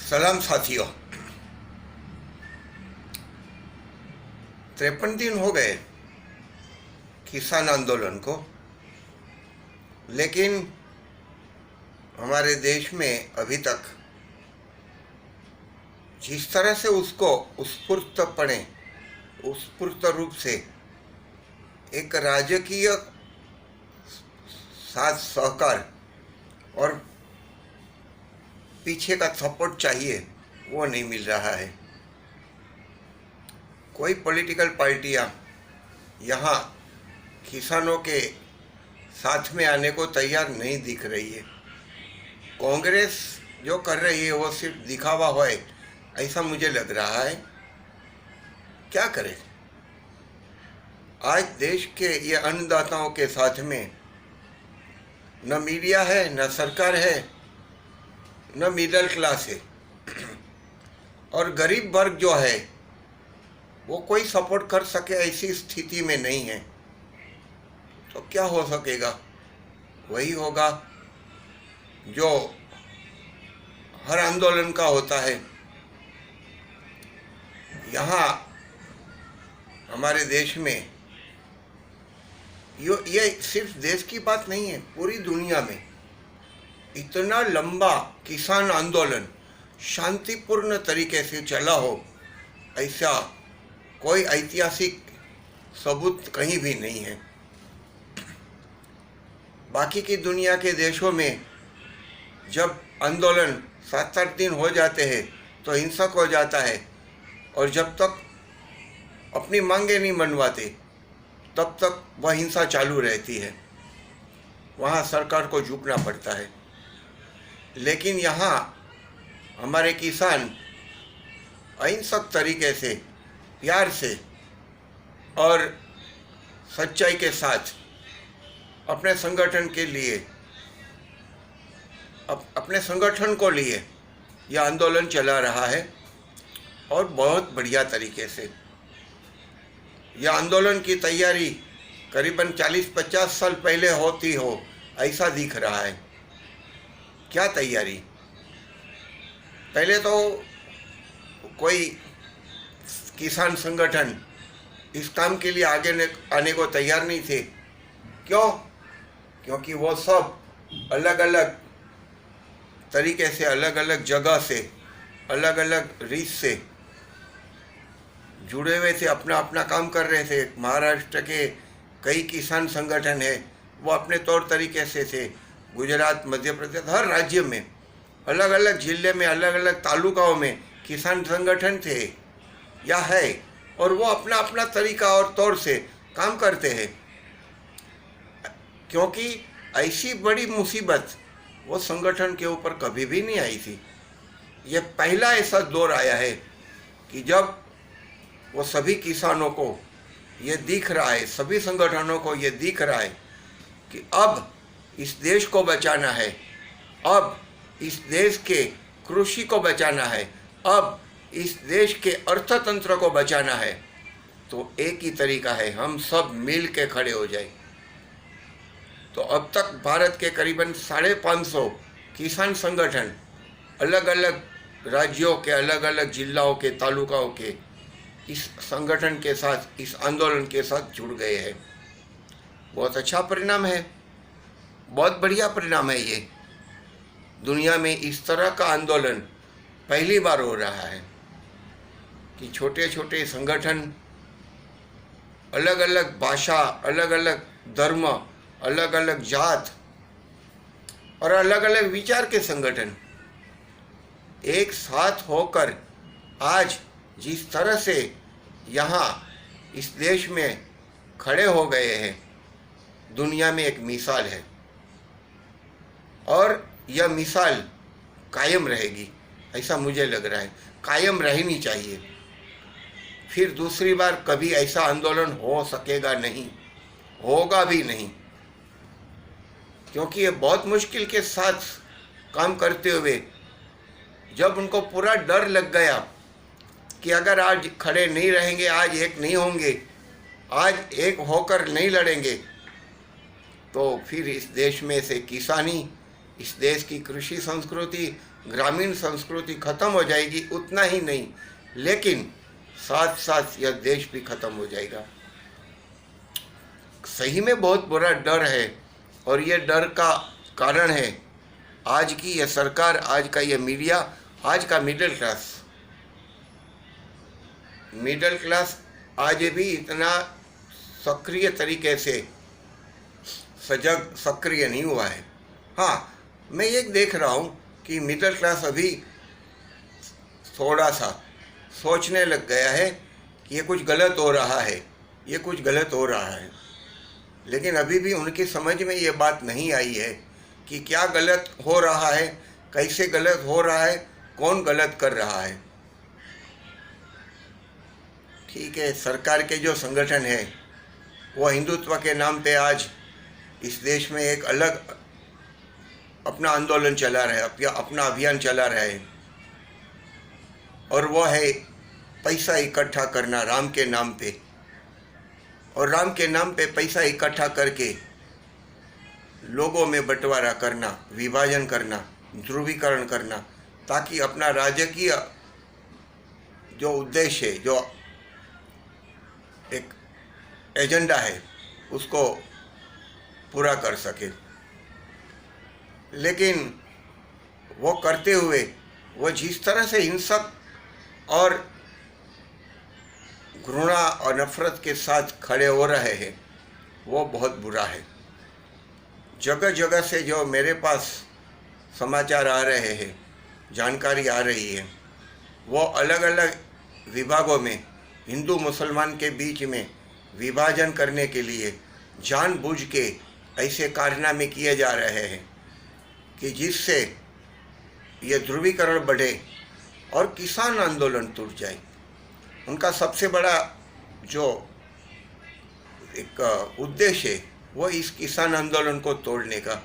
सलाम साथियों। 53 दिन हो गए किसान आंदोलन को, लेकिन हमारे देश में अभी तक जिस तरह से उसको उत्स्फूर्त रूप से एक राजकीय साथ सहकार और पीछे का सपोर्ट चाहिए, वो नहीं मिल रहा है। कोई पॉलिटिकल पार्टियां यहाँ किसानों के साथ में आने को तैयार नहीं दिख रही है। कांग्रेस जो कर रही है वो सिर्फ दिखावा है, ऐसा मुझे लग रहा है। क्या करें? आज देश के ये अन्नदाताओं के साथ में न मीडिया है, न सरकार है, न मिडिल क्लास है, और गरीब वर्ग जो है वो कोई सपोर्ट कर सके ऐसी स्थिति में नहीं है। तो क्या हो सकेगा? वही होगा जो हर आंदोलन का होता है। यहाँ हमारे देश में ये सिर्फ देश की बात नहीं है, पूरी दुनिया में इतना लंबा किसान आंदोलन शांतिपूर्ण तरीके से चला हो, ऐसा कोई ऐतिहासिक सबूत कहीं भी नहीं है। बाकी की दुनिया के देशों में जब आंदोलन 7-8 दिन हो जाते हैं तो हिंसक हो जाता है, और जब तक अपनी मांगे नहीं मनवाते तब तक वह हिंसा चालू रहती है। वहाँ सरकार को झुकना पड़ता है। लेकिन यहाँ हमारे किसान अहिंसक तरीके से, प्यार से और सच्चाई के साथ अपने संगठन के लिए, अपने संगठन को लिए यह आंदोलन चला रहा है, और बहुत बढ़िया तरीके से। यह आंदोलन की तैयारी करीबन 40-50 साल पहले होती हो, ऐसा दिख रहा है। क्या तैयारी? पहले तो कोई किसान संगठन इस काम के लिए आगे आने को तैयार नहीं थे। क्यों? क्योंकि वो सब अलग अलग तरीके से, अलग अलग जगह से, अलग अलग रीत से जुड़े हुए थे, अपना अपना काम कर रहे थे। महाराष्ट्र के कई किसान संगठन है, वो अपने तौर तरीके से थे। गुजरात, मध्य प्रदेश, हर राज्य में, अलग अलग जिले में, अलग अलग तालुकाओं में किसान संगठन थे या है, और वो अपना अपना तरीका और तौर से काम करते हैं। क्योंकि ऐसी बड़ी मुसीबत वो संगठन के ऊपर कभी भी नहीं आई थी। ये पहला ऐसा दौर आया है कि जब वो सभी किसानों को ये दिख रहा है, सभी संगठनों को ये दिख रहा है कि अब इस देश को बचाना है, अब इस देश के कृषि को बचाना है, अब इस देश के अर्थतंत्र को बचाना है। तो एक ही तरीका है, हम सब मिल के खड़े हो जाए। तो अब तक भारत के करीबन 550 किसान संगठन अलग अलग राज्यों के, अलग अलग जिलों के, तालुकाओं के इस संगठन के साथ, इस आंदोलन के साथ जुड़ गए हैं। बहुत अच्छा परिणाम है, बहुत बढ़िया परिणाम है। ये दुनिया में इस तरह का आंदोलन पहली बार हो रहा है कि छोटे छोटे संगठन, अलग अलग भाषा, अलग अलग धर्म, अलग अलग जात और अलग अलग विचार के संगठन एक साथ होकर आज जिस तरह से यहाँ इस देश में खड़े हो गए हैं, दुनिया में एक मिसाल है, और यह मिसाल कायम रहेगी, ऐसा मुझे लग रहा है। कायम रहनी चाहिए। फिर दूसरी बार कभी ऐसा आंदोलन हो सकेगा नहीं, होगा भी नहीं, क्योंकि ये बहुत मुश्किल के साथ काम करते हुए जब उनको पूरा डर लग गया कि अगर आज खड़े नहीं रहेंगे, आज एक नहीं होंगे, आज एक होकर नहीं लड़ेंगे, तो फिर इस देश में से किसानी इस देश की कृषि संस्कृति, ग्रामीण संस्कृति खत्म हो जाएगी। उतना ही नहीं, लेकिन साथ साथ यह देश भी खत्म हो जाएगा। सही में बहुत बुरा डर है, और ये डर का कारण है आज की यह सरकार, आज का यह मीडिया, आज का मिडिल क्लास आज भी इतना सक्रिय तरीके से सक्रिय नहीं हुआ है। हाँ, मैं ये देख रहा हूँ कि मिडिल क्लास अभी थोड़ा सा सोचने लग गया है कि ये कुछ गलत हो रहा है, ये कुछ गलत हो रहा है। लेकिन अभी भी उनकी समझ में ये बात नहीं आई है कि क्या गलत हो रहा है, कैसे गलत हो रहा है, कौन गलत कर रहा है। ठीक है, सरकार के जो संगठन है वो हिंदुत्व के नाम पे आज इस देश में एक अलग अपना आंदोलन चला रहे हैं, अपना अभियान चला रहे हैं, और वो है पैसा इकट्ठा करना राम के नाम पे, और राम के नाम पे पैसा इकट्ठा करके लोगों में बंटवारा करना, विभाजन करना, ध्रुवीकरण करना, ताकि अपना राजकीय जो उद्देश्य है, जो एक एजेंडा है, उसको पूरा कर सके। लेकिन वो करते हुए वो जिस तरह से हिंसक और घृणा और नफरत के साथ खड़े हो रहे हैं, वो बहुत बुरा है। जगह जगह से जो मेरे पास समाचार आ रहे हैं, जानकारी आ रही है, वो अलग अलग विभागों में हिंदू मुसलमान के बीच में विभाजन करने के लिए जानबूझ के ऐसे कारनामे किए जा रहे हैं कि जिससे ये ध्रुवीकरण बढ़े और किसान आंदोलन टूट जाए। उनका सबसे बड़ा जो एक उद्देश्य है वो इस किसान आंदोलन को तोड़ने का।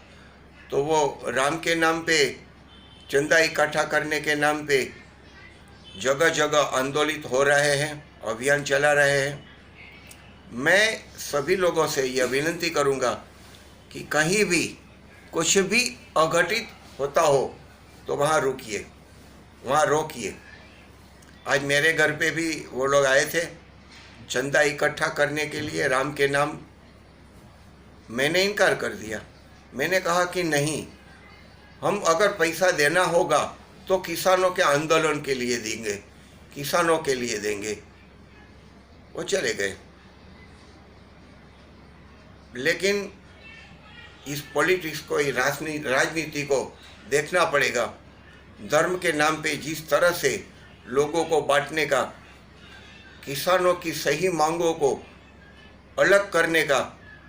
तो वो राम के नाम पे, चंदा इकट्ठा करने के नाम पे जगह जगह आंदोलित हो रहे हैं, अभियान चला रहे हैं। मैं सभी लोगों से यह विनती करूंगा कि कहीं भी कुछ भी अघटित होता हो तो वहाँ रुकिए, वहाँ रोकिए। आज मेरे घर पे भी वो लोग आए थे चंदा इकट्ठा करने के लिए राम के नाम। मैंने इनकार कर दिया। मैंने कहा कि नहीं, हम अगर पैसा देना होगा तो किसानों के आंदोलन के लिए देंगे, किसानों के लिए देंगे। वो चले गए। लेकिन इस पॉलिटिक्स को, इस राजनीति को देखना पड़ेगा। धर्म के नाम पे जिस तरह से लोगों को बांटने का, किसानों की सही मांगों को अलग करने का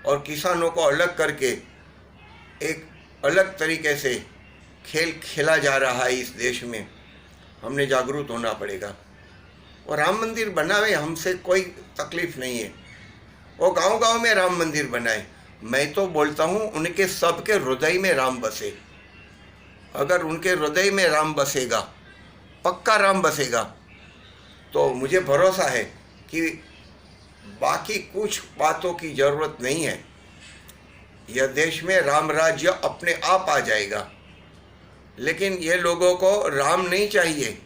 और किसानों को अलग करके एक अलग तरीके से खेल खेला जा रहा है इस देश में, हमने जागरूक होना पड़ेगा। और राम मंदिर बनावे, हमसे कोई तकलीफ नहीं है। वो गांव-गांव में राम मंदिर बनाए। मैं तो बोलता हूँ उनके सबके हृदय में राम बसे। अगर उनके हृदय में राम बसेगा, पक्का राम बसेगा, तो मुझे भरोसा है कि बाकी कुछ बातों की ज़रूरत नहीं है। यह देश में राम राज्य अपने आप आ जाएगा। लेकिन ये लोगों को राम नहीं चाहिए।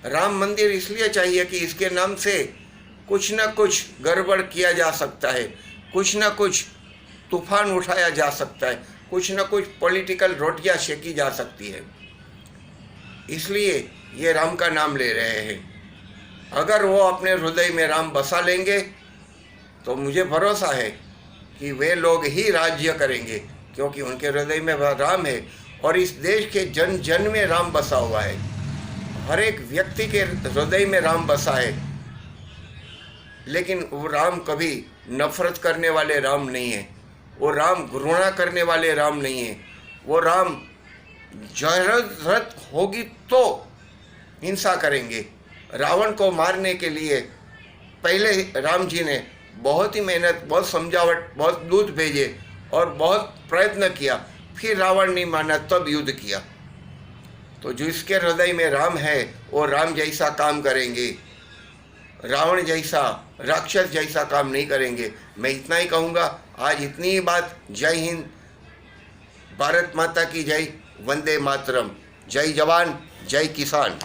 राम मंदिर इसलिए चाहिए कि इसके नाम से कुछ न कुछ गड़बड़ किया जा सकता है, कुछ न कुछ तूफान उठाया जा सकता है, कुछ न कुछ पॉलिटिकल रोटियां सेकी जा सकती है। इसलिए ये राम का नाम ले रहे हैं। अगर वो अपने हृदय में राम बसा लेंगे तो मुझे भरोसा है कि वे लोग ही राज्य करेंगे, क्योंकि उनके हृदय में राम है। और इस देश के जन जन में राम बसा हुआ है। हर एक व्यक्ति के हृदय में राम बसा है। लेकिन वो राम कभी नफरत करने वाले राम नहीं है, वो राम घृणा करने वाले राम नहीं है। वो राम जरूरत होगी तो हिंसा करेंगे। रावण को मारने के लिए पहले राम जी ने बहुत ही मेहनत, बहुत समझावट, बहुत दूत भेजे और बहुत प्रयत्न किया। फिर रावण नहीं माना, तब युद्ध किया। तो जिसके हृदय में राम है वो राम जैसा काम करेंगे, रावण जैसा, राक्षस जैसा काम नहीं करेंगे। मैं इतना ही कहूँगा। आज इतनी ही बात। जय हिंद, भारत माता की जय। वंदे मातरम। जय जवान जय किसान।